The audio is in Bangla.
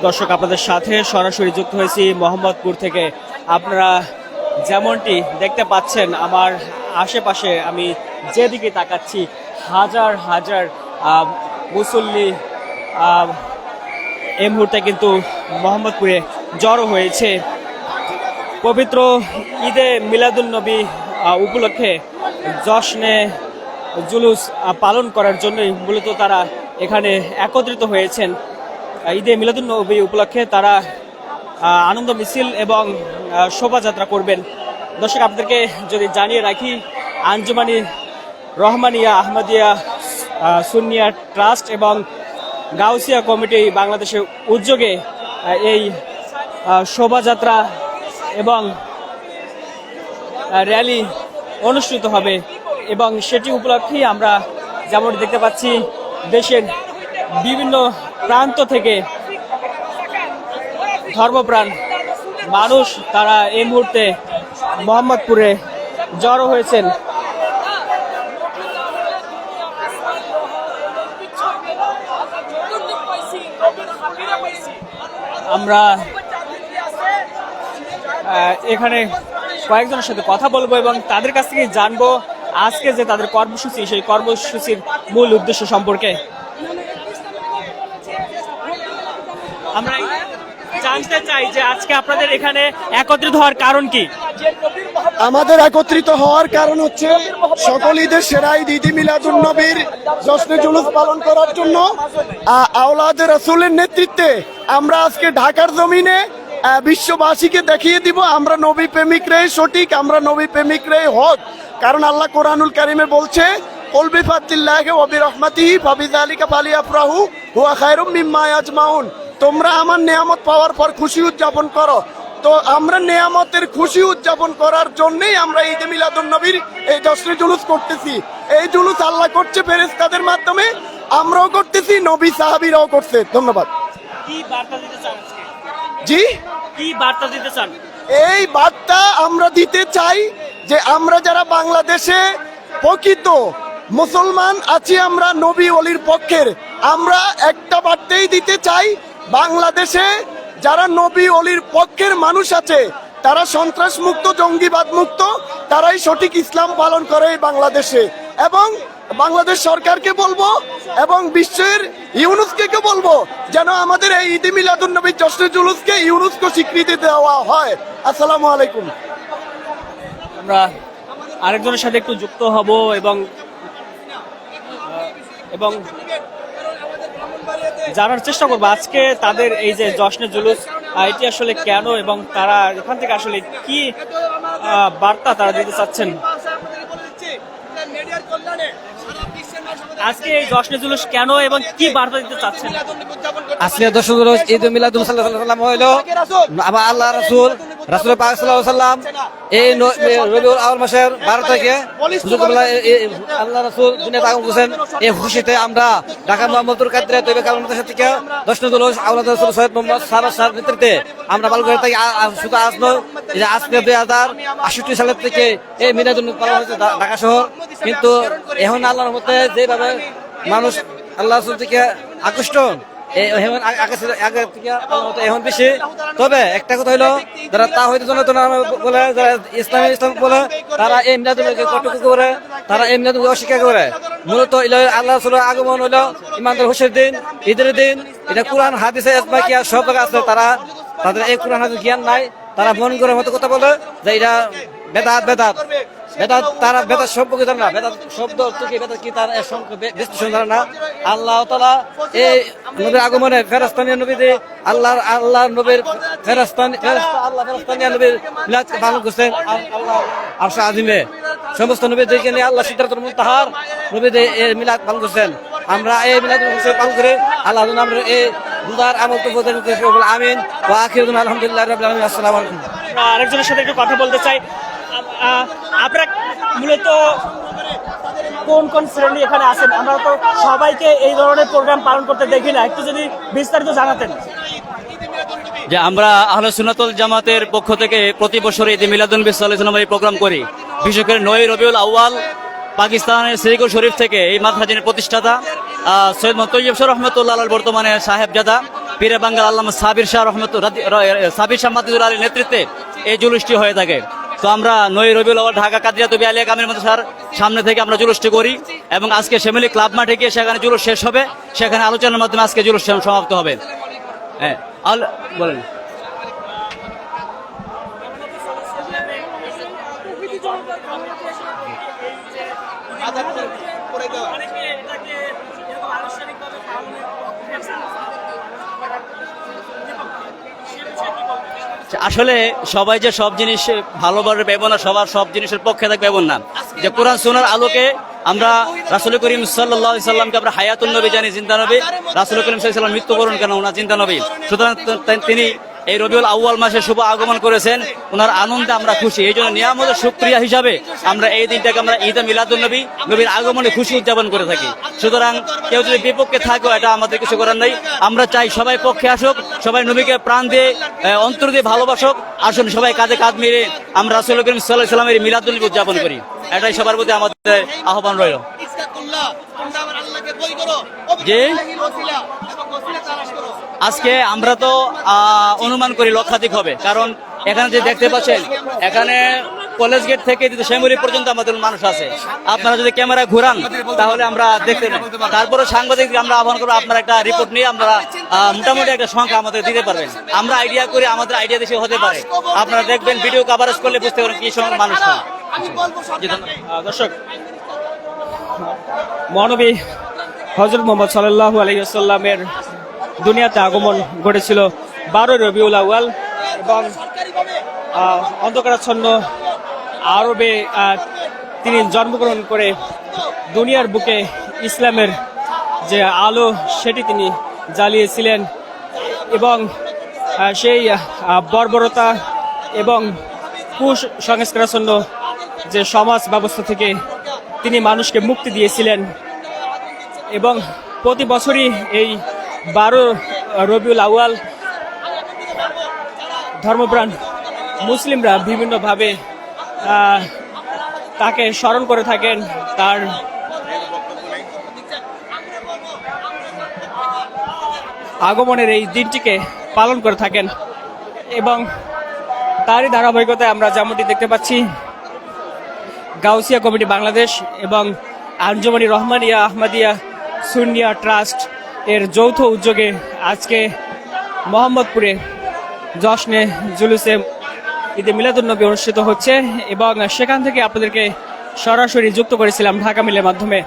দর্শক, আপনাদের সাথে সরাসরি যুক্ত হয়েছি মোহাম্মদপুর থেকে। আপনারা যেমনটি দেখতে পাচ্ছেন আমার আশেপাশে, আমি যেদিকে তাকাচ্ছি হাজার হাজার মুসল্লি এই মুহূর্তে কিন্তু মোহাম্মদপুরে জড়ো হয়েছে। পবিত্র ঈদে মিলাদুন্নবী উপলক্ষে জশ্নে জুলুস পালন করার জন্যই মূলত তারা এখানে একত্রিত হয়েছেন। ঈদে মিলাদুন্নবী উপলক্ষে তারা আনন্দ মিছিল এবং শোভাযাত্রা করবেন। দর্শক, আপনাদেরকে যদি জানিয়ে রাখি, আঞ্জুমানি রহমানিয়া আহমদিয়া সুন্নিয়া ট্রাস্ট এবং গাউসিয়া কমিটি বাংলাদেশের উদ্যোগে এই শোভাযাত্রা এবং র্যালি অনুষ্ঠিত হবে এবং সেটি উপলক্ষেই আমরা যেমন দেখতে পাচ্ছি দেশের বিভিন্ন প্রান্ত থেকে ধর্মপ্রাণ মানুষ তারা এই মুহূর্তে মোহাম্মদপুরে জড়ো হয়েছেন। আমরা এখানে কয়েকজনের সাথে কথা বলবো এবং তাদের কাছ থেকে জানবো আজকে যে তাদের কর্মসূচি, সেই কর্মসূচির মূল উদ্দেশ্য সম্পর্কে। আমরা জানতে চাই যে আজকে আপনাদের এখানে একত্রিত হওয়ার কারণ কি? আমাদের একত্রিত হওয়ার কারণ হচ্ছে সকল ঈদের সেরা ঈদ মিলাদুন নবীর জশ্নে জুলুস পালন করার জন্য আওলাদে রাসূলের নেতৃত্বে আমরা আজকে ঢাকার জমিনে বিশ্ববাসীকে দেখিয়ে দিব আমরা নবী প্রেমিকরাই সঠিক, আমরা নবী প্রেমিকরাই হক। কারণ আল্লাহ কোরআনুল কারিমে বলছে, কুল বিফাদলিল্লাহি ওয়া বিরহমাতিহি ফাবিযালিকা ফালিয়াফরাহু হুয়া খায়রুম মিম্মা ইয়াজমাউন। তোমরা আমার নেয়ামত পাওয়ার পর খুশি উদযাপন করো। তো আমরা নেয়ামতের খুশি উদযাপন করার জন্যই আমরা ঈদে মিলাদুন নবীর এই জশ্নে জুলুস করতেছি। এই জুলুস আল্লাহ করছে ফেরেশতাদের মাধ্যমে, আমরাও করতেছি, নবী সাহাবীরাও করছে। ধন্যবাদ। কি বার্তা দিতে চান আজকে? জি, কি বার্তা দিতে চান? এই বার্তা আমরা দিতে চাই যে আমরা যারা বাংলাদেশে প্রকৃত মুসলমান আছি, আমরা নবী ওলির পক্ষের, আমরা একটা বার্তাই দিতে চাই, বাংলাদেশে যারা নবী ওলির পক্ষের মানুষ আছে তারা সন্ত্রাস মুক্ত, জঙ্গিবাদ মুক্ত, তারাই সঠিক ইসলাম পালন করে এই বাংলাদেশে। এবং বাংলাদেশ সরকারকে বলবো এবং বিশ্বের ইউনেস্কোকে বলবো যেন আমাদের এই ঈদে মিলাদুন নবীর জশ্নে জুলুসকে ইউনেস্কো স্বীকৃতি দেওয়া হয়। আসসালামু আলাইকুম। আমরা আরেকজনের সাথে একটু যুক্ত হব এবং জানার চেষ্টা করবো আজকে তাদের এই যে জশ্নে জুলুস এটি আসলে কেন এবং তারা এখান থেকে আসলে কি বার্তা তারা দিতে চাচ্ছেন। আজকে এই জশ্নে জুলুস কেন এবং কি বার্তা দিতে চাচ্ছেন? আজকে জশ্নে জুলুস ঈদ মিলাদুন সাল্লাল্লাহু আলাইহি ওয়াসাল্লাম হলো আবার আল্লাহ রাসূল পাক সাল্লাল্লাহু আলাইহি ওয়াসাল্লাম এই রবিউল আউয়াল মাসের 12 তারিখে আল্লাহ রাসূল দুনিয়াতে আগমন করেছেন। এই খুশিতে আমরা ঢাকা মোহাম্মদপুর কাদ্রিয়া তৈয়বা কামিল মাদ্রাসা থেকে জশ্নে জুলুস আওলাদ রাসূল সৈয়দ মুহাম্মদ সাহেবের নেতৃত্বে আমরা পালন করে থাকি। শুধু আজ নয়, আজকে 2068 সালের থেকে এই মিলাদুন পালন হচ্ছে ঢাকা শহর। কিন্তু এখন আল্লাহর মধ্যে যেভাবে মানুষ আল্লাহ রাসূল থেকে আকৃষ্ট এখন বেশি। তবে একটা কথা হইলো, যারা তা হয়তো বলে, যারা ইসলাম বলে, তারা এই মিলাদুলকে কটুকু করে, তারা এই মিলাদুলকে অস্বীকার করে। মূলত আল্লাহ রাসূলের আগমন হইলো ইমানদার খুশির দিন, ঈদের দিন। এটা কোরআন হাদিসে ইজমা কিয়াস সব জায়গা আছে। তাদের এই কোরআন হাদিস জ্ঞান নাই, তারা মন করে মতো কথা বলে যে এটা বেদাত। তারা বেদাত সম্পর্কে জানে না, বেদাত শব্দ কি, বেদাত কি তার বিশ্লেষণ জানে না। আল্লাহ তাআলা এই নবীর আগমনে ফেরেশতানিয়া নবী দিয়ে আল্লাহ নবীর ফেরেশতানিয়া নবীর মিলাদ পালন করছেন। আল্লাহ আরশ আজিমে সমস্ত নবীদেরকে নিয়ে আল্লাহ সিদরাতুল মুনতাহার নবীদের মিলাদ পালন করছেন। আমরা এই মিলাদ পালন করে আল্লাহ আমরা এই দুদার আমল তো আমিন ওয়া আখিরু আলহামদুলিল্লাহি রাব্বিল আলামিন। আসসালামু আলাইকুম। আরেকজনের সাথে একটু কথা বলতে চাই। আপনারা মূলত কোন কোন শ্রেণী এখানে আছেন? আমরা তো সবাইকে এই ধরনের প্রোগ্রাম পালন করতে দেখি না, একটু যদি বিস্তারিত জানাতেন। যে আমরা আহলে সুন্নাতুল জামাতের পক্ষ থেকে প্রতি বছর ঈদ মিলাদুন নবী সাল্লাল্লাহু আলাইহি ওয়াসাল্লাম এই প্রোগ্রাম করি। বিশেষ করে 9 রবিউল আউয়াল পাকিস্তানের শ্রীনগর শরীফ থেকে এই মাদ্রাসার প্রতিষ্ঠাতা সৈয়দ মতৈয়ব শাহ রহমতুল্লাহ আলাইহির বর্তমানে সাহেবজাদা পীরে বাঙ্গাল আল্লামা সাবির শাহ সাবির শাহ মাতিদুল আলীর নেতৃত্বে এই জুলুসটি হয়ে থাকে। তো আমরা 9 রবিউল আউয়াল ঢাকা কাদিয়া তবি আলিয়া কামিল মাদ্রাসার সামনে থেকে আমরা জুলুসটি করি এবং আজকে শ্যামলী ক্লাব মাঠে গিয়ে সেখানে জুলুস শেষ হবে, সেখানে আলোচনার মাধ্যমে আজকে জুলুস সমাপ্ত হবে। হ্যাঁ বলেন। আসলে সবাই যে সব জিনিস ভালোভাবে পাবো না, সবার সব জিনিসের পক্ষে থাকবে এমন না। যে কোরআন সুন্নাহর আলোকে আমরা রাসূল করিম সাল্লাল্লাহু আলাইহি সাল্লামকে আমরা হায়াতুন নবী জানি, জিন্দা নবী। রাসূল করিম সাল্লাল্লাহু আলাইহি সাল্লাম মৃত্যুবরণ কেন, ওনার জিন্দা নবী। সুতরাং তিনি এই রবিউল আউয়াল মাসে শুভ আগমন করেছেন, ওনার আনন্দে আমরা খুশি। এই জন্য নিয়ামতের শুকরিয়া হিসাবে আমরা এই দিনটাকে আমরা ঈদে মিলাদুন নবী, নবীর আগমনে খুশি উদযাপন করে থাকি। সুতরাং কেউ যদি বিপক্ষে থাকো, এটা আমাদের কিছু করার নেই। আমরা চাই সবাই পক্ষে আসুক, সবাই নবীকে প্রাণ দিয়ে অন্তর দিয়ে ভালোবাসুক। আসুন সবাই কাঁধে কাঁধ মিলে আমরা রাসূল করিম সাল্লাল্লাহু আলাইহি সাল্লামের মিলাদুন নবী উদযাপন করি। এটাই সবার প্রতি আমাদের আহ্বান রইল। জি, আজকে আমরা তো অনুমান করি লক্ষাধিক হবে, কারণ এখানে যে দেখতে পাচ্ছেন, এখানে কলেজ গেট থেকে শ্যামলী পর্যন্ত আমাদের মানুষ আছে। আপনারা যদি ক্যামেরা ঘুরান তাহলে আমরা দেখতে পাই। তারপরে সাংবাদিক আমরা আহ্বান করবো, আপনারা একটা রিপোর্ট নিয়ে আমরা মোটামুটি একটা সংখ্যা আমাদের দিতে পারবেন। আমরা আইডিয়া করি, আমাদের আইডিয়া দেশে হতে পারে। আপনারা দেখবেন, ভিডিও কভারেজ করলে বুঝতে পারবেন কি সংখ্যক মানুষ হয়। দর্শক, মহানবী হযরত মুহাম্মদ সাল্লাল্লাহু আলাইহি ওয়াসাল্লামের দুনিয়াতে আগমন ঘটেছিল 12 রবিউল আউয়াল এবং অন্ধকারাচ্ছন্ন আরবে তিনি জন্মগ্রহণ করে দুনিয়ার বুকে ইসলামের যে আলো সেটি তিনি জ্বালিয়েছিলেন এবং সেই বর্বরতা এবং কুসংস্কারাচ্ছন্ন যে সমাজ ব্যবস্থা থেকে তিনি মানুষকে মুক্তি দিয়েছিলেন। এবং প্রতি বছরই এই 12 রবিউল আউয়াল ধর্মপ্রাণ মুসলিমরা বিভিন্নভাবে তাকে স্মরণ করে থাকেন, তার আগমনের এই দিনটিকে পালন করে থাকেন। এবং তারই ধারাবাহিকতায় আমরা যেমনটি দেখতে পাচ্ছি, গাউসিয়া কমিটি বাংলাদেশ এবং আঞ্জুমানি রহমানিয়া আহমদিয়া সুন্নিয়া ট্রাস্ট এর যৌথ উদ্যোগে আজকে মোহাম্মদপুরে জশ্নে জুলুসে ঈদে মিলাদুন নবী অনুষ্ঠিত হচ্ছে এবং সেখান থেকে আপনাদেরকে সরাসরি যুক্ত করেছিলাম ঢাকা মিলের মাধ্যমে।